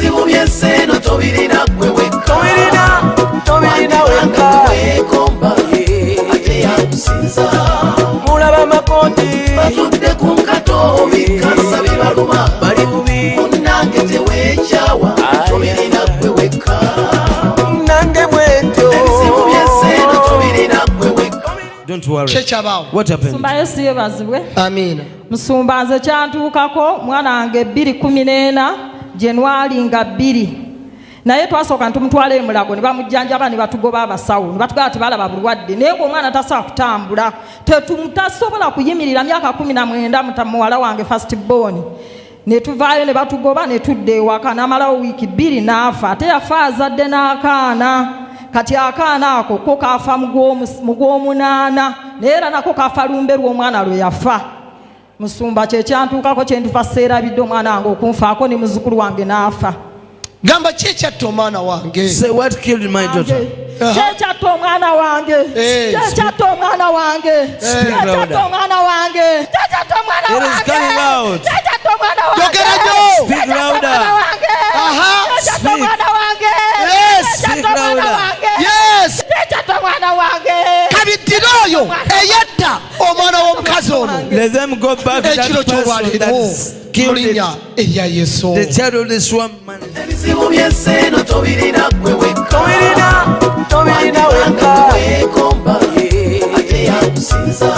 ebizibu by'enseeno tobirina gwe wekka tobirina wekka weekomba ate yakusinza mulaba makooti batudde ku nkato bikansa bibaluma bali bubi munnange teweekyawa tobirina gwe wekka nange bwentyo ebizibu by'enseeno tobirina gwe wekka. Don't worry. Chechabawo. What happened? Musumba Yesu yebazibwe. Amina. Musumba nze kyantuukako mwana wange 2014 January nga 2 naye twasooka ntumutwala emulago ne bamujjanjaba ne batugoba abasawo ne batugamba tebalaba bulwadde naye gwe omwana tasobola kutambula tasobola kuyimirira myaka 19 muwala wange first born ne tuvaayo ne batugoba ne tudde ewaka n'amalawo wiiki 2 n'afa ate yafa azadde n'akaana kati akaana ako ko kafa mu gw'omunaana naye era nako kafa lumbe lw'omwana lwe yafa. Musumba kye kyantuukako kye ntufa seerabidde omwana wange okunfaako ne muzzukulu wange n'afa. Gamba kyekyatta omwana wange. Say what killed my daughter. Kyekyatta omwana wange. Kyekyatta omwana wange. Kyekyatta omwana wange. Kyekyatta omwana wange. It is coming out. Kyekyatta omwana wange. Yogera nnyo. Speak louder. Kyekyatta omwana wange. Yes. Speak louder. Yes. Kyekyatta omwana wange. Kabiddira oyo eyatta omwana w'omukazi ono. Let them go back to Ekiro that person ky'olwaleero that killed linnya erya Yesu. the child of this woman. ebizibu by'enseeno tobirina gwe wekka tobirina wekka weekomba ate yakusinza